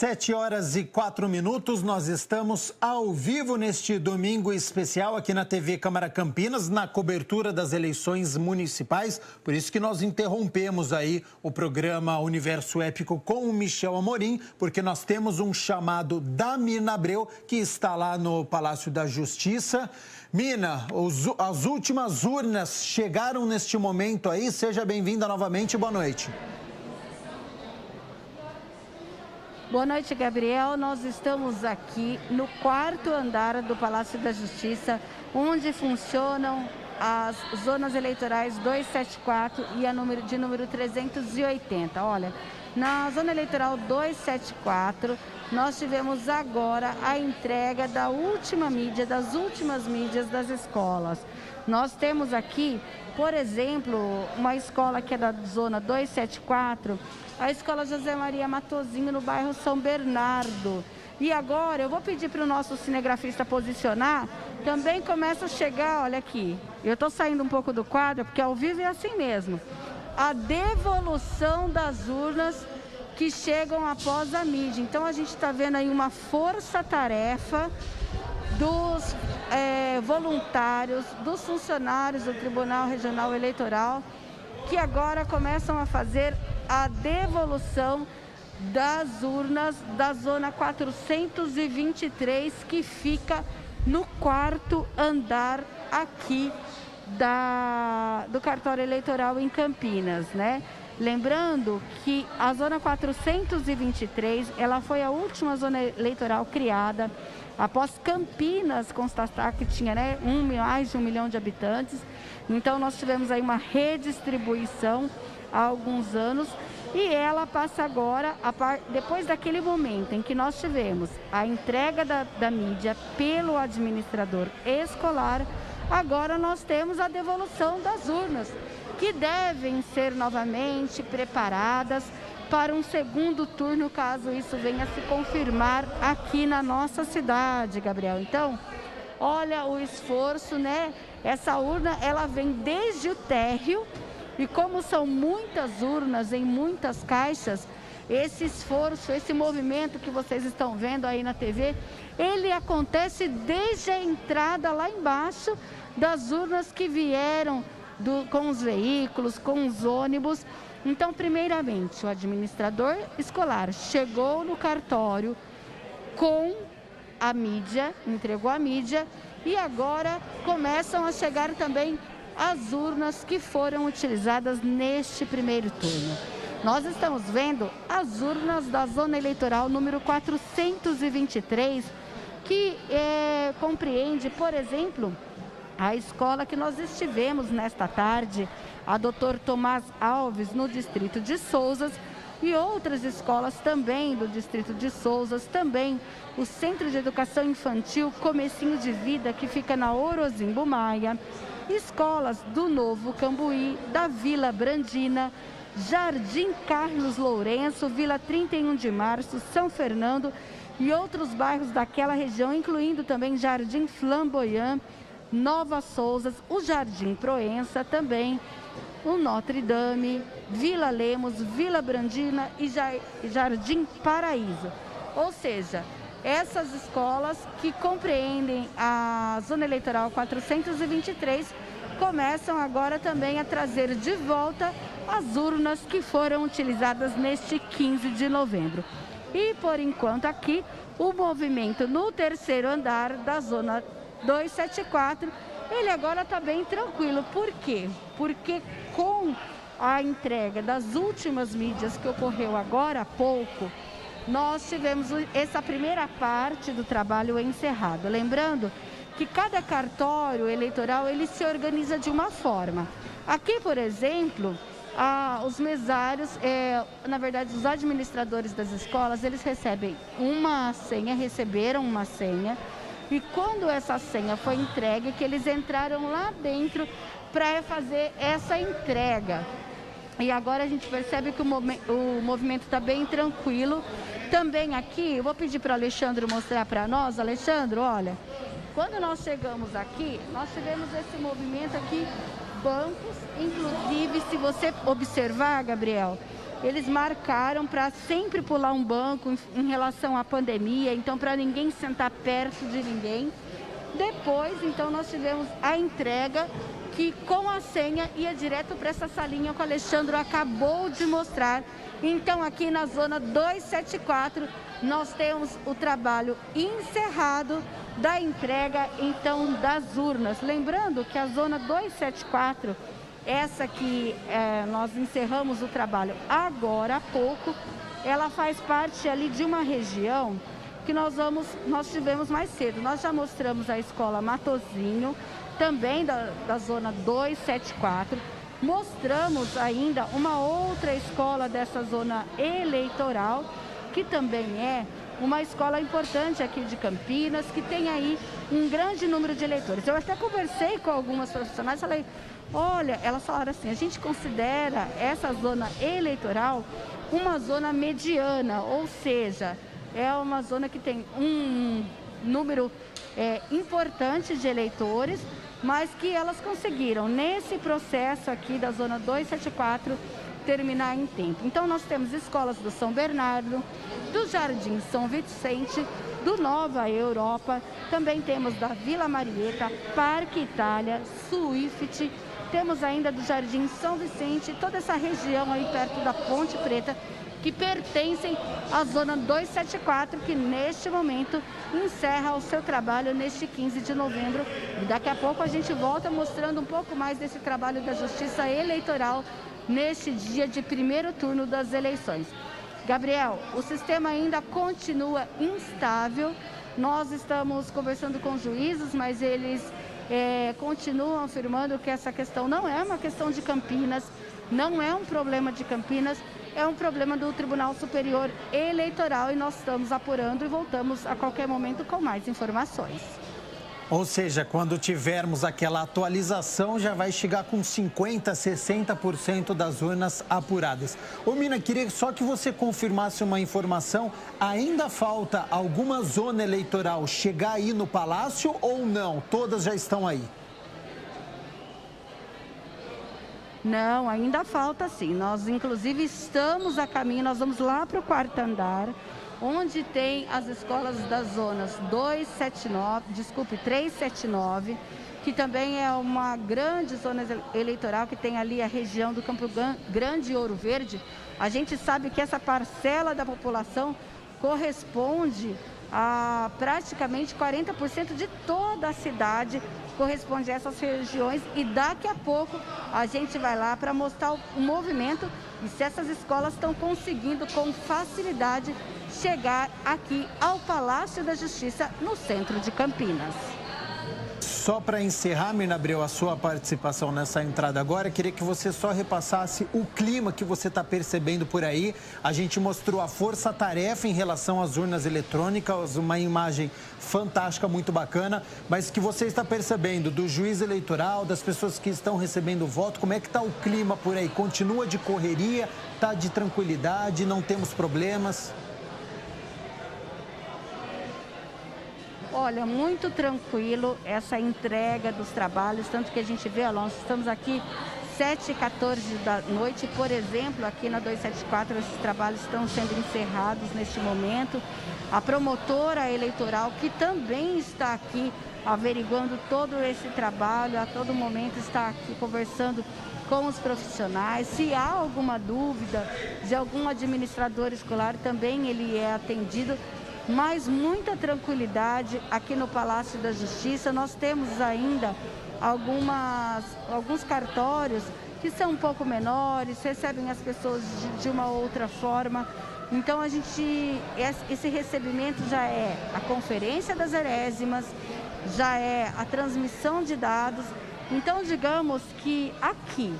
7h04, nós estamos ao vivo neste domingo especial aqui na TV Câmara Campinas, na cobertura das eleições municipais. Por isso que nós interrompemos aí o programa Universo Épico com o Michel Amorim, porque nós temos um chamado da Mina Abreu, que está lá no Palácio da Justiça. Mina, as últimas urnas chegaram neste momento aí. Seja bem-vinda novamente, boa noite. Boa noite, Gabriel. Nós estamos aqui no 4º andar do Palácio da Justiça, onde funcionam as zonas eleitorais 274 e a de número 380. Olha, na zona eleitoral 274, nós tivemos agora a entrega da última mídia, das últimas mídias das escolas. Nós temos aqui, por exemplo, uma escola que é da zona 274, a Escola José Maria Matozinho, no bairro São Bernardo. E agora, eu vou pedir para o nosso cinegrafista posicionar, também começa a chegar, olha aqui, eu estou saindo um pouco do quadro, porque ao vivo é assim mesmo, a devolução das urnas que chegam após a mídia. Então, a gente está vendo aí uma força-tarefa dos voluntários, dos funcionários do Tribunal Regional Eleitoral, que agora começam a fazer a devolução das urnas da zona 423, que fica no 4º andar aqui do cartório eleitoral em Campinas, né? Lembrando que a zona 423, ela foi a última zona eleitoral criada após Campinas constatar que tinha, né, mais de 1 milhão de habitantes. Então, nós tivemos aí uma redistribuição há alguns anos e ela passa agora, depois daquele momento em que nós tivemos a entrega da mídia pelo administrador escolar, agora nós temos a devolução das urnas, que devem ser novamente preparadas para um segundo turno, caso isso venha a se confirmar aqui na nossa cidade, Gabriel. Então, olha o esforço, né? Essa urna, ela vem desde o térreo, e como são muitas urnas em muitas caixas, esse esforço, esse movimento que vocês estão vendo aí na TV, ele acontece desde a entrada lá embaixo das urnas que vieram com os veículos, com os ônibus. Então, primeiramente, o administrador escolar chegou no cartório com a mídia, entregou a mídia, e agora começam a chegar também as urnas que foram utilizadas neste primeiro turno. Nós estamos vendo as urnas da zona eleitoral número 423, que compreende, por exemplo, a escola que nós estivemos nesta tarde, a Dr. Tomás Alves, no distrito de Sousas, e outras escolas também do distrito de Sousas, também o Centro de Educação Infantil Comecinho de Vida, que fica na Orozimbo Maia, escolas do Novo Cambuí, da Vila Brandina, Jardim Carlos Lourenço, Vila 31 de Março, São Fernando e outros bairros daquela região, incluindo também Jardim Flamboyant, Nova Sousas, o Jardim Proença também, o Notre Dame, Vila Lemos, Vila Brandina e Jardim Paraíso. Ou seja, essas escolas que compreendem a zona eleitoral 423 começam agora também a trazer de volta as urnas que foram utilizadas neste 15 de novembro. E, por enquanto, aqui, o movimento no 3º andar da zona 274, ele agora está bem tranquilo. Por quê? Porque com a entrega das últimas mídias que ocorreu agora há pouco, nós tivemos essa primeira parte do trabalho encerrada. Lembrando que cada cartório eleitoral, ele se organiza de uma forma. Aqui, por exemplo, os mesários, na verdade, os administradores das escolas, eles recebem uma senha, receberam uma senha, e quando essa senha foi entregue, que eles entraram lá dentro para fazer essa entrega. E agora a gente percebe que o movimento está bem tranquilo. Também aqui, eu vou pedir para o Alexandre mostrar para nós. Alexandre, olha, quando nós chegamos aqui, nós tivemos esse movimento aqui, bancos, inclusive, se você observar, Gabriel, eles marcaram para sempre pular um banco em relação à pandemia, então para ninguém sentar perto de ninguém. Depois, então, nós tivemos a entrega que com a senha ia direto para essa salinha que o Alexandre acabou de mostrar. Então, aqui na zona 274, nós temos o trabalho encerrado da entrega, então, das urnas. Lembrando que a zona 274, essa que nós encerramos o trabalho agora há pouco, ela faz parte ali de uma região que nós tivemos mais cedo. Nós já mostramos a escola Matozinho, também da zona 274. Mostramos ainda uma outra escola dessa zona eleitoral, que também é uma escola importante aqui de Campinas, que tem aí um grande número de eleitores. Eu até conversei com algumas profissionais e falei, olha, elas falaram assim, a gente considera essa zona eleitoral uma zona mediana, ou seja, é uma zona que tem um número importante de eleitores, mas que elas conseguiram, nesse processo aqui da zona 274, terminar em tempo. Então, nós temos escolas do São Bernardo, do Jardim São Vicente, do Nova Europa, também temos da Vila Marieta, Parque Itália, Swift, temos ainda do Jardim São Vicente, toda essa região aí perto da Ponte Preta, que pertencem à zona 274, que neste momento encerra o seu trabalho neste 15 de novembro. E daqui a pouco a gente volta mostrando um pouco mais desse trabalho da Justiça Eleitoral neste dia de primeiro turno das eleições. Gabriel, o sistema ainda continua instável. Nós estamos conversando com juízes, mas eles continuam afirmando que essa questão não é uma questão de Campinas, não é um problema de Campinas, é um problema do Tribunal Superior Eleitoral e nós estamos apurando e voltamos a qualquer momento com mais informações. Ou seja, quando tivermos aquela atualização, já vai chegar com 50%, 60% das urnas apuradas. Ô, Mina, queria só que você confirmasse uma informação. Ainda falta alguma zona eleitoral chegar aí no Palácio ou não? Todas já estão aí? Não, ainda falta sim. Nós, inclusive, estamos a caminho, nós vamos lá para o quarto andar, onde tem as escolas das zonas 379, que também é uma grande zona eleitoral, que tem ali a região do Campo Grande e Ouro Verde. A gente sabe que essa parcela da população corresponde a praticamente 40% de toda a cidade, corresponde a essas regiões, e daqui a pouco a gente vai lá para mostrar o movimento e se essas escolas estão conseguindo com facilidade chegar aqui ao Palácio da Justiça, no centro de Campinas. Só para encerrar, Mirna Abreu, a sua participação nessa entrada agora, queria que você só repassasse o clima que você está percebendo por aí. A gente mostrou a força-tarefa em relação às urnas eletrônicas, uma imagem fantástica, muito bacana, mas que você está percebendo do juiz eleitoral, das pessoas que estão recebendo o voto, como é que está o clima por aí? Continua de correria, está de tranquilidade, não temos problemas? Olha, muito tranquilo essa entrega dos trabalhos, tanto que a gente vê, nós estamos aqui 7h14 da noite, por exemplo, aqui na 274, esses trabalhos estão sendo encerrados neste momento. A promotora eleitoral, que também está aqui averiguando todo esse trabalho, a todo momento está aqui conversando com os profissionais. Se há alguma dúvida de algum administrador escolar, também ele é atendido. Mas muita tranquilidade aqui no Palácio da Justiça. Nós temos ainda alguns cartórios que são um pouco menores, recebem as pessoas de uma outra forma. Então, esse recebimento já é a conferência das herésimas, já é a transmissão de dados. Então, digamos que aqui,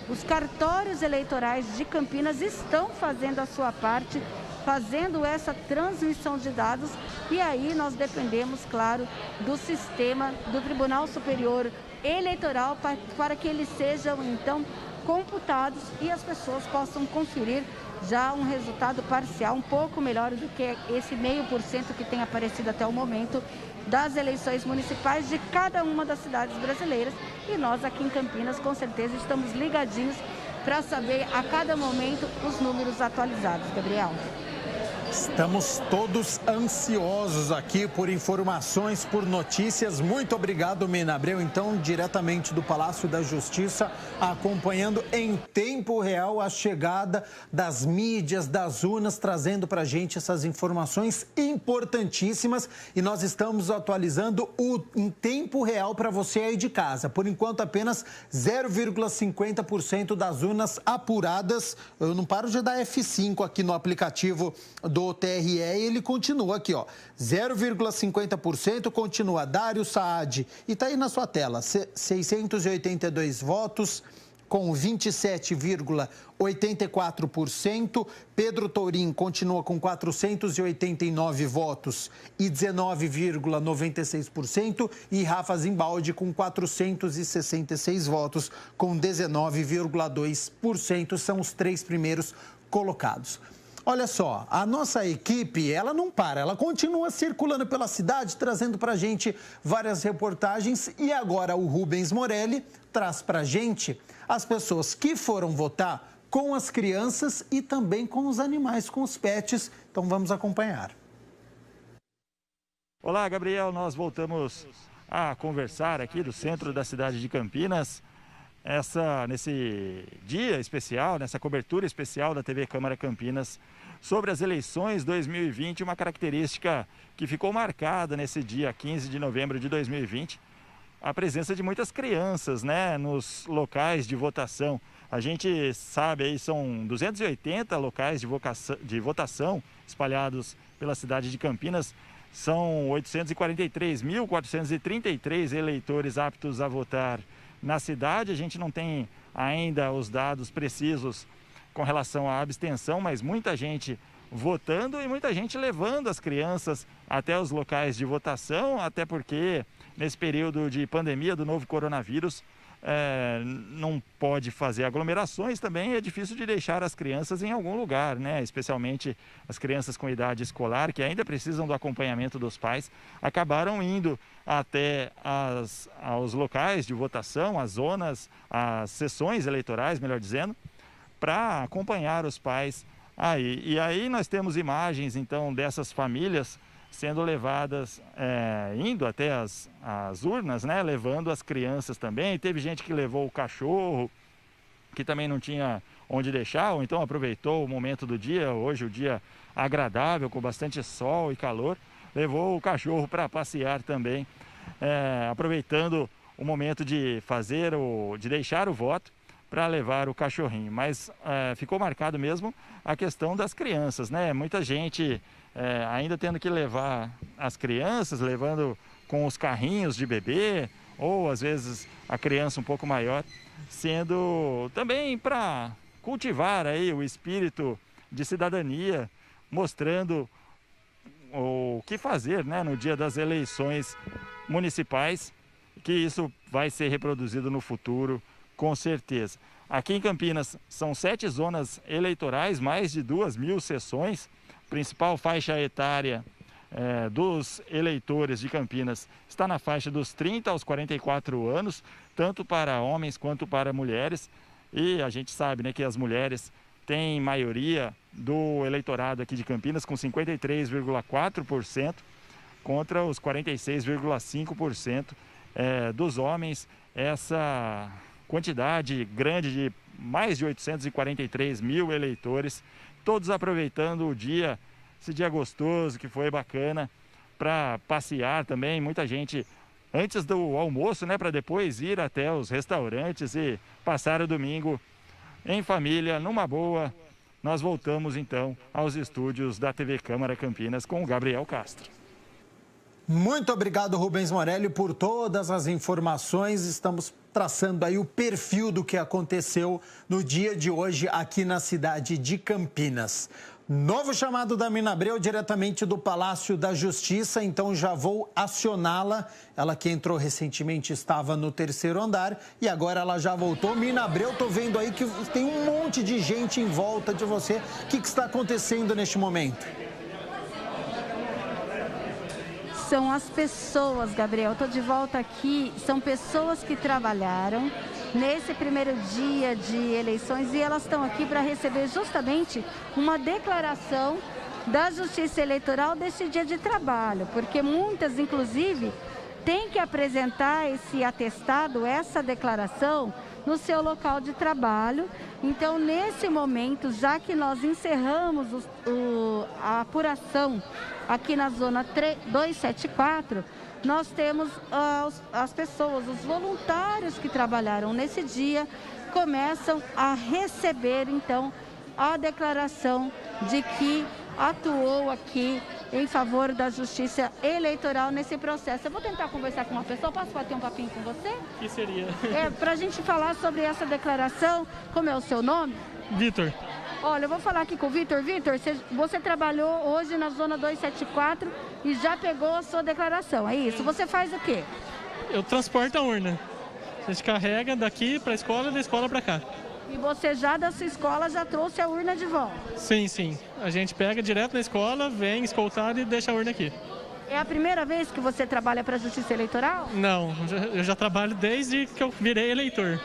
os cartórios eleitorais de Campinas estão fazendo a sua parte, fazendo essa transmissão de dados, e aí nós dependemos, claro, do sistema do Tribunal Superior Eleitoral para que eles sejam, então, computados e as pessoas possam conferir já um resultado parcial um pouco melhor do que esse 0,5% que tem aparecido até o momento das eleições municipais de cada uma das cidades brasileiras. E nós aqui em Campinas, com certeza, estamos ligadinhos para saber a cada momento os números atualizados, Gabriel. Estamos todos ansiosos aqui por informações, por notícias. Muito obrigado, Mina Abreu. Então, diretamente do Palácio da Justiça, acompanhando em tempo real a chegada das mídias, das urnas, trazendo para a gente essas informações importantíssimas. E nós estamos atualizando em tempo real para você aí de casa. Por enquanto, apenas 0,50% das urnas apuradas. Eu não paro de dar F5 aqui no aplicativo do TRE, ele continua aqui, ó, 0,50%, continua Dário Saad, e tá aí na sua tela, 682 votos, com 27,84%, Pedro Tourin continua com 489 votos e 19,96%, e Rafa Zimbaldi com 466 votos, com 19,2%, são os 3 primeiros colocados. Olha só, a nossa equipe, ela não para, ela continua circulando pela cidade, trazendo para a gente várias reportagens. E agora o Rubens Morelli traz para a gente as pessoas que foram votar com as crianças e também com os animais, com os pets. Então vamos acompanhar. Olá, Gabriel, nós voltamos a conversar aqui do centro da cidade de Campinas. Nesse dia especial, nessa cobertura especial da TV Câmara Campinas sobre as eleições 2020, uma característica que ficou marcada nesse dia 15 de novembro de 2020, a presença de muitas crianças, né, nos locais de votação. A gente sabe aí, são 280 locais de votação espalhados pela cidade de Campinas, são 843.433 eleitores aptos a votar na cidade. A gente não tem ainda os dados precisos com relação à abstenção, mas muita gente votando e muita gente levando as crianças até os locais de votação, até porque nesse período de pandemia do novo coronavírus não pode fazer aglomerações, também é difícil de deixar as crianças em algum lugar, né? Especialmente as crianças com idade escolar, que ainda precisam do acompanhamento dos pais, acabaram indo até aos locais de votação, as zonas, as sessões eleitorais, melhor dizendo, para acompanhar os pais aí. E aí nós temos imagens, então, dessas famílias sendo levadas, indo até as urnas, né, levando as crianças também. Teve gente que levou o cachorro, que também não tinha onde deixar, ou então aproveitou o momento do dia, hoje o dia agradável, com bastante sol e calor, levou o cachorro para passear também, aproveitando o momento de deixar o voto para levar o cachorrinho. Mas ficou marcado mesmo a questão das crianças, né? Muita gente ainda tendo que levar as crianças, levando com os carrinhos de bebê, ou às vezes a criança um pouco maior, sendo também para cultivar aí o espírito de cidadania, mostrando o que fazer, né, no dia das eleições municipais, que isso vai ser reproduzido no futuro, com certeza. Aqui em Campinas são 7 zonas eleitorais, mais de 2.000 sessões. Principal faixa etária dos eleitores de Campinas está na faixa dos 30 aos 44 anos, tanto para homens quanto para mulheres. E a gente sabe, né, que as mulheres têm maioria do eleitorado aqui de Campinas, com 53,4%, contra os 46,5% dos homens. Essa quantidade grande de mais de 843 mil eleitores, todos aproveitando o dia, esse dia gostoso, que foi bacana, para passear também. Muita gente antes do almoço, né, para depois ir até os restaurantes e passar o domingo em família, numa boa. Nós voltamos então aos estúdios da TV Câmara Campinas com o Gabriel Castro. Muito obrigado, Rubens Morelli, por todas as informações. Estamos traçando aí o perfil do que aconteceu no dia de hoje aqui na cidade de Campinas. Novo chamado da Mina Abreu, diretamente do Palácio da Justiça, então já vou acioná-la. Ela que entrou recentemente estava no 3º andar e agora ela já voltou. Mina Abreu, tô vendo aí que tem um monte de gente em volta de você. O que está acontecendo neste momento? São as pessoas, Gabriel. Estou de volta aqui. São pessoas que trabalharam nesse primeiro dia de eleições, e elas estão aqui para receber justamente uma declaração da Justiça Eleitoral desse dia de trabalho, porque muitas, inclusive, têm que apresentar esse atestado, essa declaração, no seu local de trabalho. Então, nesse momento, já que nós encerramos a apuração aqui na zona 274, nós temos as pessoas, os voluntários que trabalharam nesse dia, começam a receber, então, a declaração de que atuou aqui em favor da Justiça Eleitoral nesse processo. Eu vou tentar conversar com uma pessoa, posso bater um papinho com você? O que seria? Para a gente falar sobre essa declaração. Como é o seu nome? Vitor. Olha, eu vou falar aqui com o Vitor. Vitor, você trabalhou hoje na zona 274 e já pegou a sua declaração, é isso? Você faz o quê? Eu transporto a urna. A gente carrega daqui para a escola e da escola para cá. E você já da sua escola já trouxe a urna de volta? Sim, sim. A gente pega direto na escola, vem escoltado e deixa a urna aqui. É a primeira vez que você trabalha para a Justiça Eleitoral? Não, eu já trabalho desde que eu virei eleitor.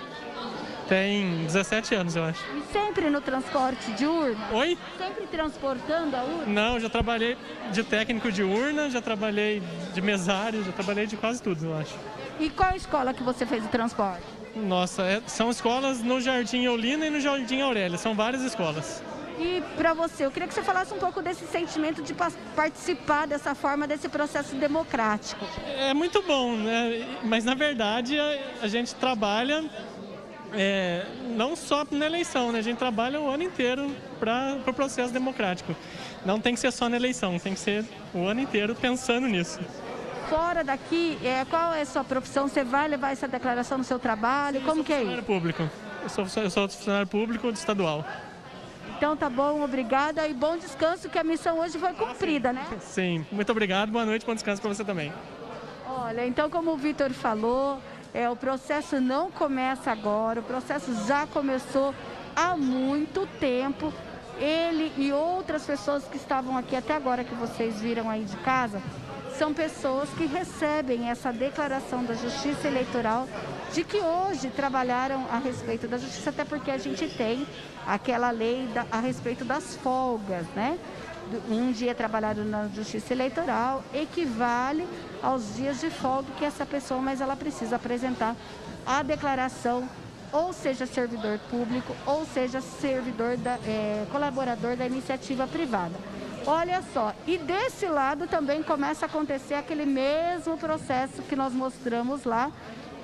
Tem 17 anos, eu acho. E sempre no transporte de urna? Oi? Sempre transportando a urna? Não, já trabalhei de técnico de urna, já trabalhei de mesário, já trabalhei de quase tudo, eu acho. E qual escola que você fez o transporte? Nossa, são escolas no Jardim Eulina e no Jardim Aurélia, são várias escolas. E para você, eu queria que você falasse um pouco desse sentimento de participar dessa forma, desse processo democrático. É muito bom, né? Mas na verdade a gente trabalha não só na eleição, né? A gente trabalha o ano inteiro para o processo democrático. Não tem que ser só na eleição, tem que ser o ano inteiro pensando nisso. Fora daqui, qual é a sua profissão? Você vai levar essa declaração no seu trabalho? Como que é isso? Eu sou funcionário público. Eu sou funcionário público estadual. Então tá bom, obrigada e bom descanso, que a missão hoje foi cumprida, né? Sim, muito obrigado, boa noite, bom descanso para você também. Olha, então como o Vitor falou, o processo não começa agora, o processo já começou há muito tempo. Ele e outras pessoas que estavam aqui até agora, que vocês viram aí de casa, são pessoas que recebem essa declaração da Justiça Eleitoral de que hoje trabalharam a respeito da justiça, até porque a gente tem aquela lei a respeito das folgas, né? Um dia trabalhado na Justiça Eleitoral equivale aos dias de folga que essa pessoa, mas ela precisa apresentar a declaração, ou seja, servidor público, ou seja, colaborador da iniciativa privada. Olha só, e desse lado também começa a acontecer aquele mesmo processo que nós mostramos lá,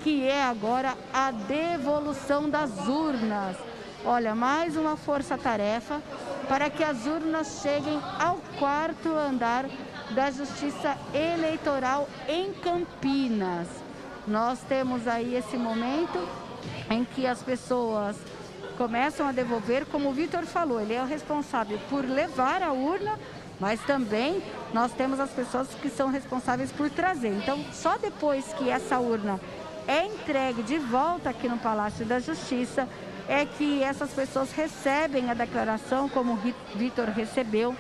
que é agora a devolução das urnas. Olha, mais uma força-tarefa para que as urnas cheguem ao 4º andar da Justiça Eleitoral em Campinas. Nós temos aí esse momento em que as pessoas começam a devolver, como o Vitor falou, ele é o responsável por levar a urna, mas também nós temos as pessoas que são responsáveis por trazer. Então, só depois que essa urna é entregue de volta aqui no Palácio da Justiça, é que essas pessoas recebem a declaração, como o Vitor recebeu,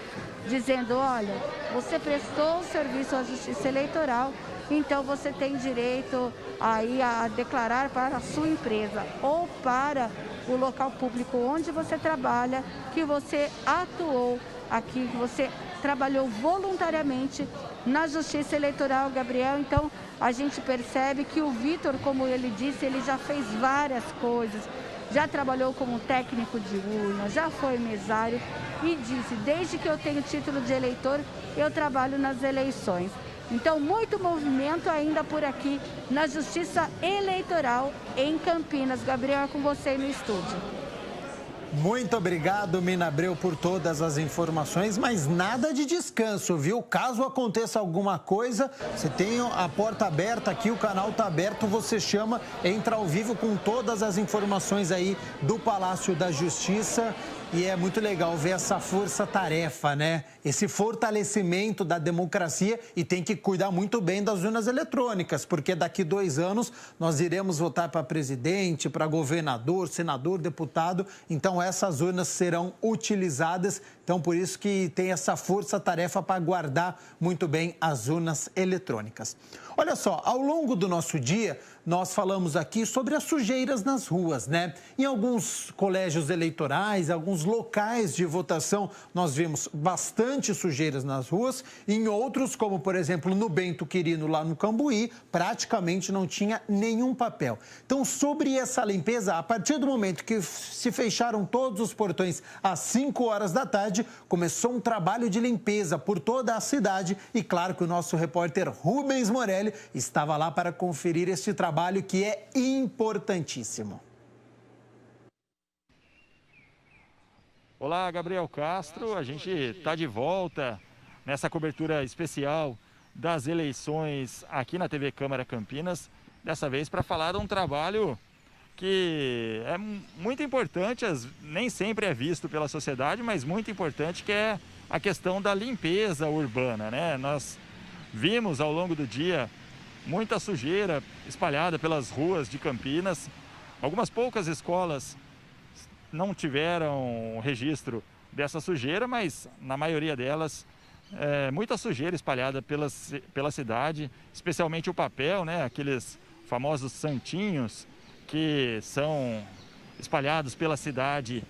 dizendo, olha, você prestou o serviço à Justiça Eleitoral, então você tem direito aí a declarar para a sua empresa ou para o local público onde você trabalha, que você atuou aqui, que você trabalhou voluntariamente na Justiça Eleitoral, Gabriel. Então, a gente percebe que o Vitor, como ele disse, ele já fez várias coisas, já trabalhou como técnico de urna, já foi mesário e disse, desde que eu tenho título de eleitor, eu trabalho nas eleições. Então, muito movimento ainda por aqui na Justiça Eleitoral em Campinas. Gabriel, é com você aí no estúdio. Muito obrigado, Mina Abreu, por todas as informações, mas nada de descanso, viu? Caso aconteça alguma coisa, você tem a porta aberta aqui, o canal está aberto, você chama, entra ao vivo com todas as informações aí do Palácio da Justiça. E é muito legal ver essa força-tarefa, né? Esse fortalecimento da democracia, e tem que cuidar muito bem das urnas eletrônicas, porque daqui 2 anos nós iremos votar para presidente, para governador, senador, deputado. Então essas urnas serão utilizadas Então, por isso que tem essa força-tarefa para guardar muito bem as urnas eletrônicas. Olha só, ao longo do nosso dia, nós falamos aqui sobre as sujeiras nas ruas, né? Em alguns colégios eleitorais, alguns locais de votação, nós vimos bastante sujeiras nas ruas. Em outros, como por exemplo no Bento Quirino, lá no Cambuí, praticamente não tinha nenhum papel. Então, sobre essa limpeza, a partir do momento que se fecharam todos os portões às 5 horas da tarde, começou um trabalho de limpeza por toda a cidade. E claro que o nosso repórter Rubens Morelli estava lá para conferir este trabalho que é importantíssimo. Olá, Gabriel Castro, a gente está de volta nessa cobertura especial das eleições aqui na TV Câmara Campinas, dessa vez para falar de um trabalho que é muito importante, nem sempre é visto pela sociedade, mas muito importante, que é a questão da limpeza urbana, né? Nós vimos ao longo do dia muita sujeira espalhada pelas ruas de Campinas. Algumas poucas escolas não tiveram registro dessa sujeira, mas na maioria delas, muita sujeira espalhada pela cidade, especialmente o papel, né? Aqueles famosos santinhos que são espalhados pela cidade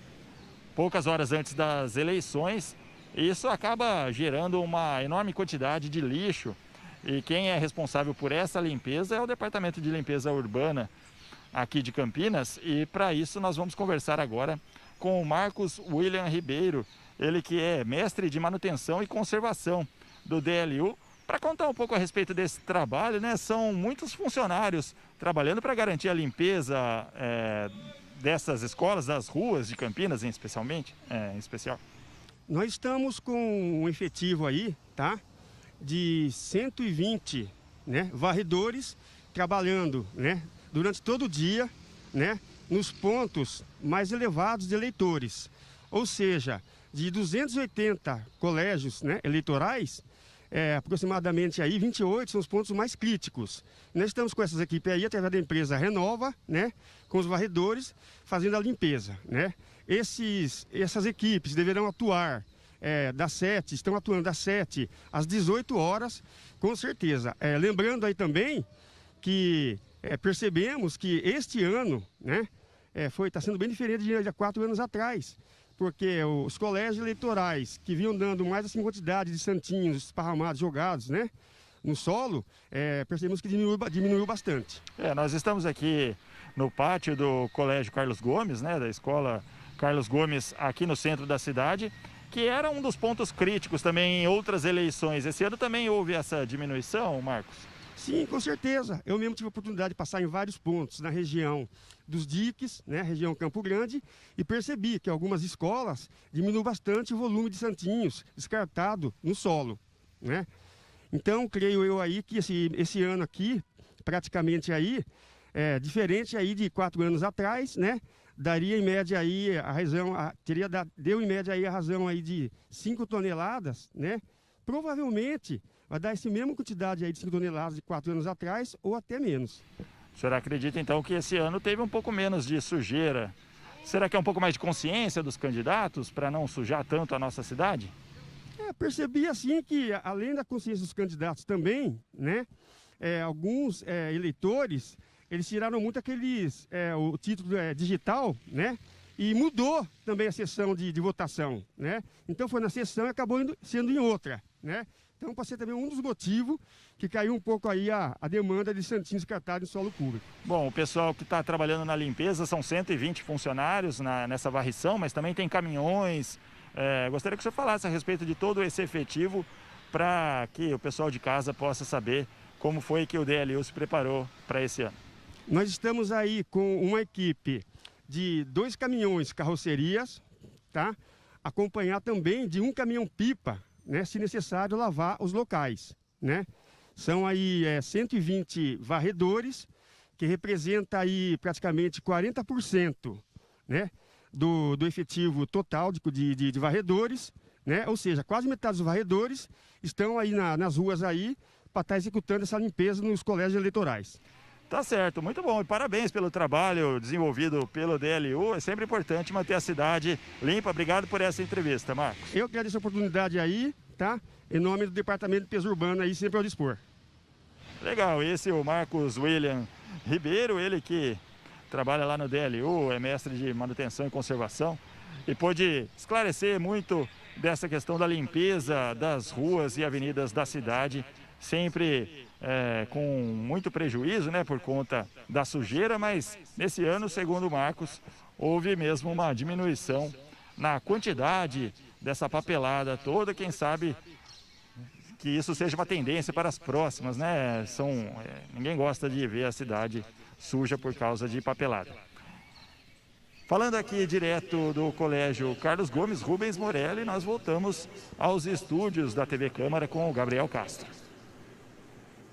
poucas horas antes das eleições. E isso acaba gerando uma enorme quantidade de lixo. E quem é responsável por essa limpeza é o Departamento de Limpeza Urbana aqui de Campinas. E para isso nós vamos conversar agora com o Marcos William Ribeiro, ele que é mestre de manutenção e conservação do DLU, para contar um pouco a respeito desse trabalho, né? São muitos funcionários trabalhando para garantir a limpeza dessas escolas, das ruas de Campinas em especial. Nós estamos com um efetivo aí, tá? De 120, né, varredores trabalhando, né, durante todo o dia, né, nos pontos mais elevados de eleitores. Ou seja, de 280 colégios, né, eleitorais, aproximadamente aí 28 são os pontos mais críticos. Nós estamos com essas equipes aí, através da empresa Renova, né, com os varredores, fazendo a limpeza, né. Essas equipes deverão atuar estão atuando das 7 às 18 horas, com certeza. Lembrando aí também que percebemos que este ano, né, está sendo bem diferente de há 4 anos atrás, porque os colégios eleitorais que vinham dando mais assim quantidade de santinhos esparramados, jogados, né, no solo, percebemos que diminuiu bastante. Nós estamos aqui no pátio do Colégio Carlos Gomes, né, da Escola Carlos Gomes, aqui no centro da cidade, que era um dos pontos críticos também em outras eleições. Esse ano também houve essa diminuição, Marcos? Sim, com certeza. Eu mesmo tive a oportunidade de passar em vários pontos na região dos diques, né, região Campo Grande, e percebi que algumas escolas diminuiu bastante o volume de santinhos descartado no solo, né? Então, creio eu aí que esse ano aqui, praticamente aí, diferente aí de 4 anos atrás, né? Daria em média aí deu em média aí a razão aí de 5 toneladas, né? Provavelmente vai dar essa mesma quantidade aí de 5 toneladas de 4 anos atrás ou até menos. O senhor acredita então que esse ano teve um pouco menos de sujeira? Será que é um pouco mais de consciência dos candidatos para não sujar tanto a nossa cidade? Percebi assim que além da consciência dos candidatos também, né? Alguns eleitores, eles tiraram muito o título digital, né? E mudou também a sessão de votação, né? Então foi na sessão e acabou sendo em outra, né? Então pode ser também um dos motivos que caiu um pouco aí a demanda de santinhos descartados em solo público. Bom, o pessoal que está trabalhando na limpeza são 120 funcionários nessa varrição, mas também tem caminhões. Gostaria que o senhor falasse a respeito de todo esse efetivo para que o pessoal de casa possa saber como foi que o DLU se preparou para esse ano. Nós estamos aí com uma equipe de 2 caminhões carrocerias, tá? Acompanhar também de um caminhão-pipa, né? Se necessário, lavar os locais, né? São aí 120 varredores, que representa aí praticamente 40%, né? Do efetivo total de varredores, né? Ou seja, quase metade dos varredores estão aí nas ruas aí para estar executando essa limpeza nos colégios eleitorais. Tá certo, muito bom. E parabéns pelo trabalho desenvolvido pelo DLU. É sempre importante manter a cidade limpa. Obrigado por essa entrevista, Marcos. Eu agradeço a oportunidade aí, tá? Em nome do Departamento de Limpeza Urbana aí, sempre ao dispor. Legal, esse é o Marcos William Ribeiro, ele que trabalha lá no DLU, é mestre de manutenção e conservação e pôde esclarecer muito dessa questão da limpeza das ruas e avenidas da cidade, sempre com muito prejuízo, né, por conta da sujeira, mas nesse ano, segundo o Marcos, houve mesmo uma diminuição na quantidade dessa papelada toda. Quem sabe que isso seja uma tendência para as próximas, né? Ninguém gosta de ver a cidade suja por causa de papelada. Falando aqui direto do Colégio Carlos Gomes, Rubens Morelli, nós voltamos aos estúdios da TV Câmara com o Gabriel Castro.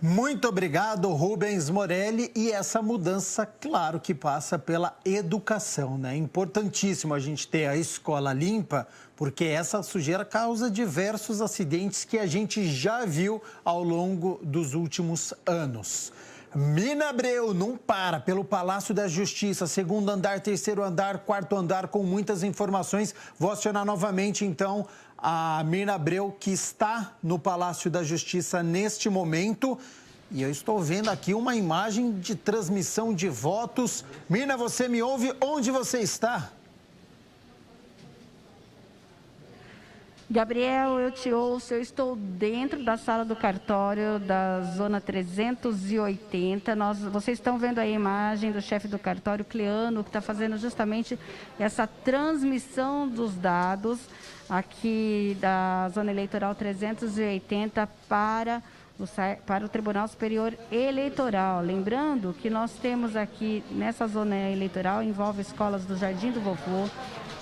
Muito obrigado, Rubens Morelli. E essa mudança, claro, que passa pela educação, né? É importantíssimo a gente ter a escola limpa, porque essa sujeira causa diversos acidentes que a gente já viu ao longo dos últimos anos. Mina Abreu não para pelo Palácio da Justiça, segundo andar, terceiro andar, quarto andar, com muitas informações. Vou acionar novamente, então, a Mina Abreu, que está no Palácio da Justiça neste momento. E eu estou vendo aqui uma imagem de transmissão de votos. Mina, você me ouve? Onde você está? Gabriel, eu te ouço. Eu estou dentro da sala do cartório da zona 380. Vocês estão vendo aí a imagem do chefe do cartório, Cleano, que está fazendo justamente essa transmissão dos dados aqui da zona eleitoral 380 para o Tribunal Superior Eleitoral. Lembrando que nós temos aqui nessa zona eleitoral, envolve escolas do Jardim do Vovô,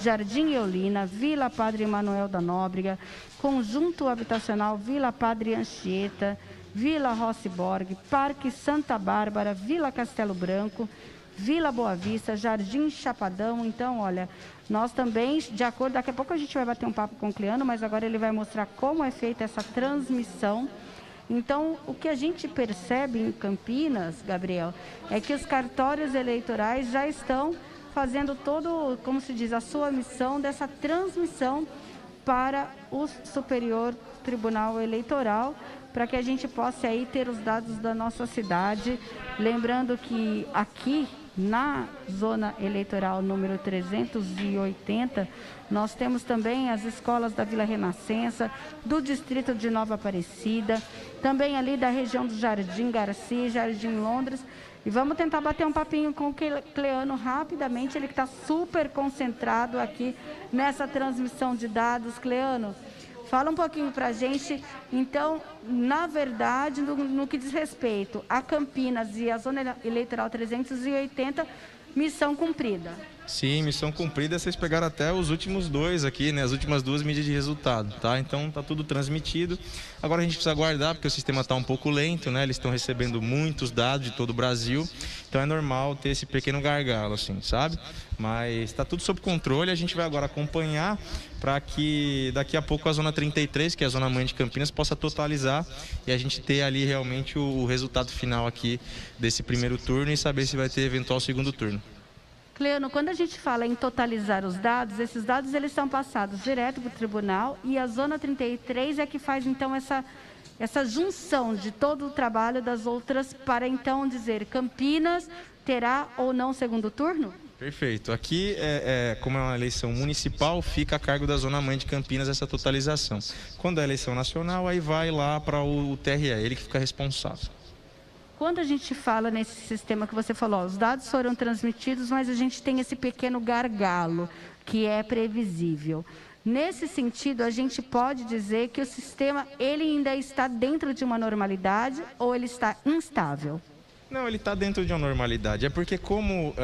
Jardim Eolina, Vila Padre Emanuel da Nóbrega, Conjunto Habitacional Vila Padre Anchieta, Vila Rossiborg, Parque Santa Bárbara, Vila Castelo Branco, Vila Boa Vista, Jardim Chapadão. Então, olha, nós também, de acordo, daqui a pouco a gente vai bater um papo com o Cleano, mas agora ele vai mostrar como é feita essa transmissão. Então, o que a gente percebe em Campinas, Gabriel, é que os cartórios eleitorais já estão fazendo todo, como se diz, a sua missão dessa transmissão para o Superior Tribunal Eleitoral, para que a gente possa aí ter os dados da nossa cidade. Lembrando que aqui na zona eleitoral número 380, nós temos também as escolas da Vila Renascença, do distrito de Nova Aparecida, também ali da região do Jardim Garcia, Jardim Londres. E vamos tentar bater um papinho com o Cleano rapidamente, ele que está super concentrado aqui nessa transmissão de dados. Cleano, fala um pouquinho para a gente, então, na verdade, no que diz respeito a Campinas e a Zona Eleitoral 380, missão cumprida. Sim, missão cumprida. Vocês pegaram até os últimos dois aqui, né? As últimas duas mídias de resultado, tá? Então tá tudo transmitido. Agora a gente precisa aguardar, porque o sistema tá um pouco lento, né? Eles estão recebendo muitos dados de todo o Brasil. Então é normal ter esse pequeno gargalo, assim, sabe? Mas tá tudo sob controle. A gente vai agora acompanhar para que daqui a pouco a zona 33, que é a zona mãe de Campinas, possa totalizar e a gente ter ali realmente o resultado final aqui desse primeiro turno e saber se vai ter eventual segundo turno. Cleano, quando a gente fala em totalizar os dados, esses dados eles são passados direto para o tribunal e a zona 33 é que faz então essa junção de todo o trabalho das outras para então dizer Campinas terá ou não segundo turno? Perfeito. Aqui, como é uma eleição municipal, fica a cargo da Zona Mãe de Campinas essa totalização. Quando é eleição nacional, aí vai lá para o TRE, ele que fica responsável. Quando a gente fala nesse sistema que você falou, os dados foram transmitidos, mas a gente tem esse pequeno gargalo que é previsível. Nesse sentido, a gente pode dizer que o sistema ele ainda está dentro de uma normalidade ou ele está instável? Não, ele está dentro de uma normalidade. É porque como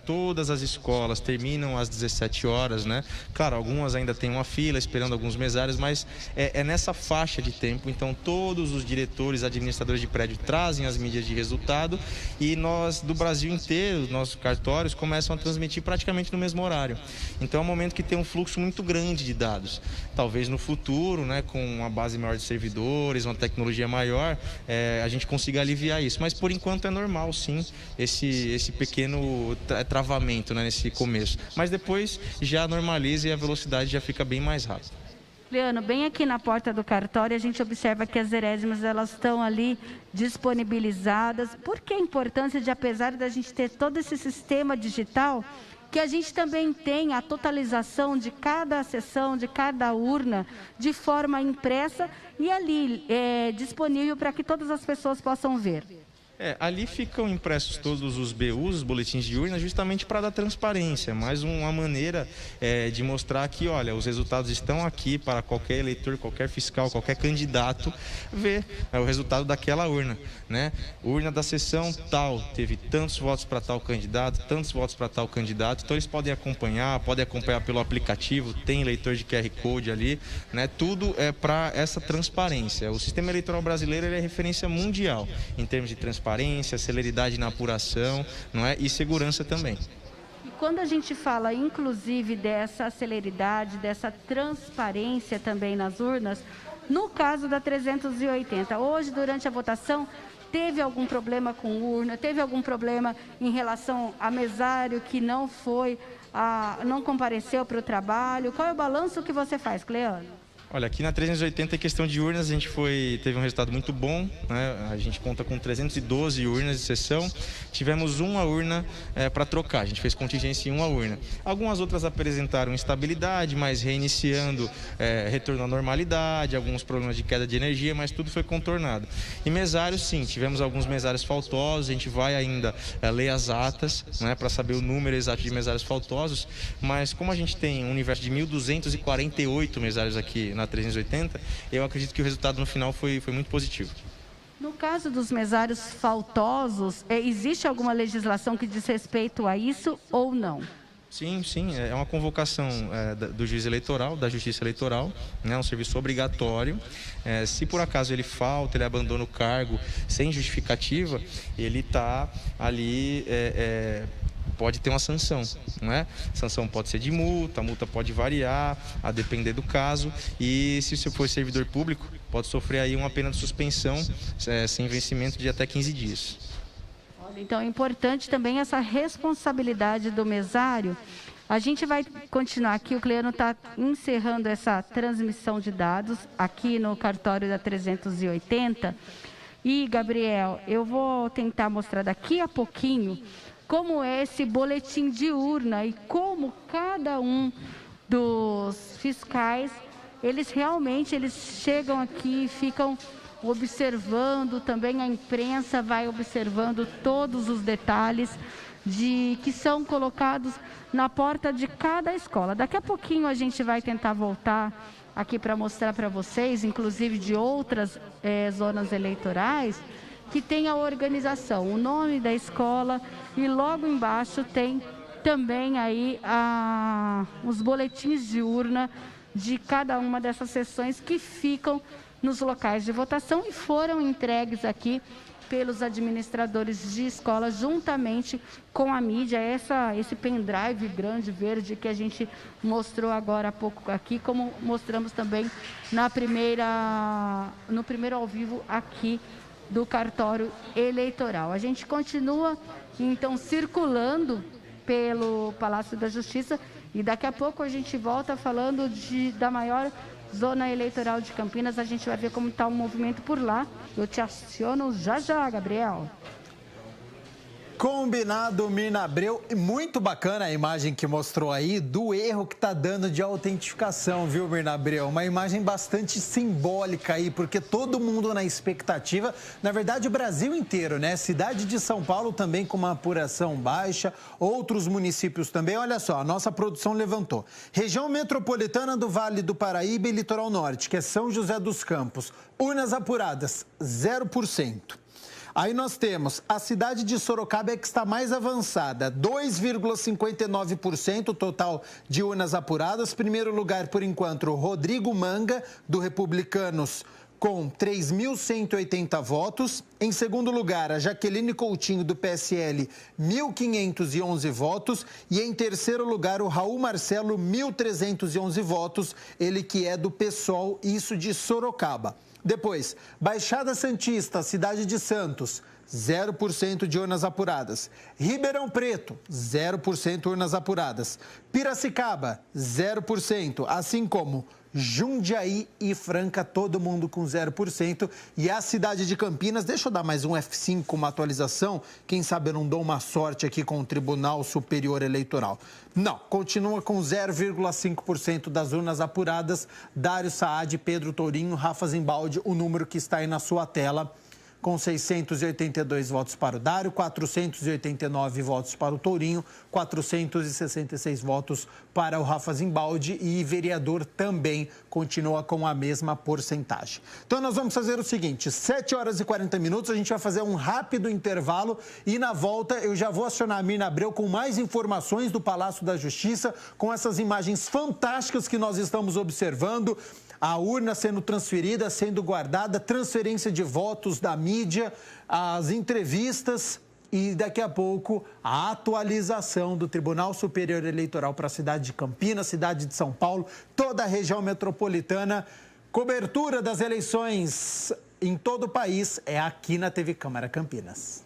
todas as escolas terminam às 17 horas, né? Claro, algumas ainda têm uma fila esperando alguns mesários, mas é nessa faixa de tempo. Então, todos os diretores, administradores de prédio trazem as mídias de resultado e nós, do Brasil inteiro, nossos cartórios começam a transmitir praticamente no mesmo horário. Então, é um momento que tem um fluxo muito grande de dados. Talvez no futuro, né, com uma base maior de servidores, uma tecnologia maior, a gente consiga aliviar isso. Mas, por enquanto, é normal, sim, esse pequeno travamento, né, nesse começo. Mas depois já normaliza e a velocidade já fica bem mais rápida. Leandro, bem aqui na porta do cartório, a gente observa que as zerésimas elas estão ali disponibilizadas. Por que a importância de, apesar da gente ter todo esse sistema digital, que a gente também tenha a totalização de cada sessão, de cada urna, de forma impressa e ali disponível para que todas as pessoas possam ver? Ali ficam impressos todos os BUs, os boletins de urna, justamente para dar transparência, mais uma maneira de mostrar que, olha, os resultados estão aqui para qualquer eleitor, qualquer fiscal, qualquer candidato ver o resultado daquela urna, né? Urna da sessão tal, teve tantos votos para tal candidato, tantos votos para tal candidato, então eles podem acompanhar pelo aplicativo, tem leitor de QR Code ali, né? Tudo é para essa transparência. O sistema eleitoral brasileiro ele é referência mundial em termos de transparência, celeridade na apuração, não é? E segurança também. E quando a gente fala, inclusive, dessa celeridade, dessa transparência também nas urnas, no caso da 380, hoje, durante a votação, teve algum problema com urna, teve algum problema em relação a mesário que não compareceu para o trabalho? Qual é o balanço que você faz, Cleano? Olha, aqui na 380, em questão de urnas, a gente teve um resultado muito bom, né? A gente conta com 312 urnas de sessão. Tivemos uma urna para trocar, a gente fez contingência em uma urna. Algumas outras apresentaram instabilidade, mas reiniciando, retorno à normalidade, alguns problemas de queda de energia, mas tudo foi contornado. E mesários, sim, tivemos alguns mesários faltosos, a gente vai ainda ler as atas, né, para saber o número exato de mesários faltosos, mas como a gente tem um universo de 1.248 mesários aqui na 380, eu acredito que o resultado no final foi muito positivo. No caso dos mesários faltosos, existe alguma legislação que diz respeito a isso ou não? Sim, é uma convocação do juiz eleitoral, da Justiça Eleitoral, né, um serviço obrigatório. Se por acaso ele falta, ele abandona o cargo sem justificativa, ele está ali... pode ter uma sanção, não é? A sanção pode ser de multa, a multa pode variar, a depender do caso, e se você for servidor público, pode sofrer aí uma pena de suspensão sem vencimento de até 15 dias. Então é importante também essa responsabilidade do mesário. A gente vai continuar aqui, o Cleano está encerrando essa transmissão de dados aqui no cartório da 380. E, Gabriel, eu vou tentar mostrar daqui a pouquinho como é esse boletim de urna e como cada um dos fiscais, eles chegam aqui e ficam observando, também a imprensa vai observando todos os detalhes que são colocados na porta de cada escola. Daqui a pouquinho a gente vai tentar voltar aqui para mostrar para vocês, inclusive de outras zonas eleitorais, que tem a organização, o nome da escola e logo embaixo tem também aí os boletins de urna de cada uma dessas sessões que ficam nos locais de votação e foram entregues aqui pelos administradores de escola juntamente com a mídia, esse pendrive grande verde que a gente mostrou agora há pouco aqui, como mostramos também no primeiro ao vivo aqui do cartório eleitoral. A gente continua, então, circulando pelo Palácio da Justiça e daqui a pouco a gente volta falando da maior zona eleitoral de Campinas. A gente vai ver como está o movimento por lá. Eu te aciono já, Gabriel. Combinado, Mirna Abreu. Muito bacana a imagem que mostrou aí do erro que está dando de autentificação, viu, Mirna Abreu? Uma imagem bastante simbólica aí, porque todo mundo na expectativa, na verdade o Brasil inteiro, né? Cidade de São Paulo também com uma apuração baixa, outros municípios também. Olha só, a nossa produção levantou. Região metropolitana do Vale do Paraíba e Litoral Norte, que é São José dos Campos. Urnas apuradas, 0%. Aí nós temos a cidade de Sorocaba que está mais avançada, 2,59% total de urnas apuradas. Primeiro lugar, por enquanto, Rodrigo Manga, do Republicanos, com 3.180 votos. Em segundo lugar, a Jaqueline Coutinho, do PSL, 1.511 votos. E em terceiro lugar, o Raul Marcelo, 1.311 votos, ele que é do PSOL, isso de Sorocaba. Depois, Baixada Santista, cidade de Santos, 0% de urnas apuradas. Ribeirão Preto, 0% urnas apuradas. Piracicaba, 0%, assim como Jundiaí e Franca, todo mundo com 0%. E a cidade de Campinas, deixa eu dar mais um F5, uma atualização. Quem sabe eu não dou uma sorte aqui com o Tribunal Superior Eleitoral. Não, continua com 0,5% das urnas apuradas. Dário Saad, Pedro Tourinho, Rafa Zimbaldi, o número que está aí na sua tela, com 682 votos para o Dário, 489 votos para o Tourinho, 466 votos para o Rafa Zimbaldi, e vereador também continua com a mesma porcentagem. Então nós vamos fazer o seguinte, 7 horas e 40 minutos, a gente vai fazer um rápido intervalo e na volta eu já vou acionar a Mirna Abreu com mais informações do Palácio da Justiça, com essas imagens fantásticas que nós estamos observando. A urna sendo transferida, sendo guardada, transferência de votos da mídia, as entrevistas e daqui a pouco a atualização do Tribunal Superior Eleitoral para a cidade de Campinas, cidade de São Paulo, toda a região metropolitana. Cobertura das eleições em todo o país é aqui na TV Câmara Campinas.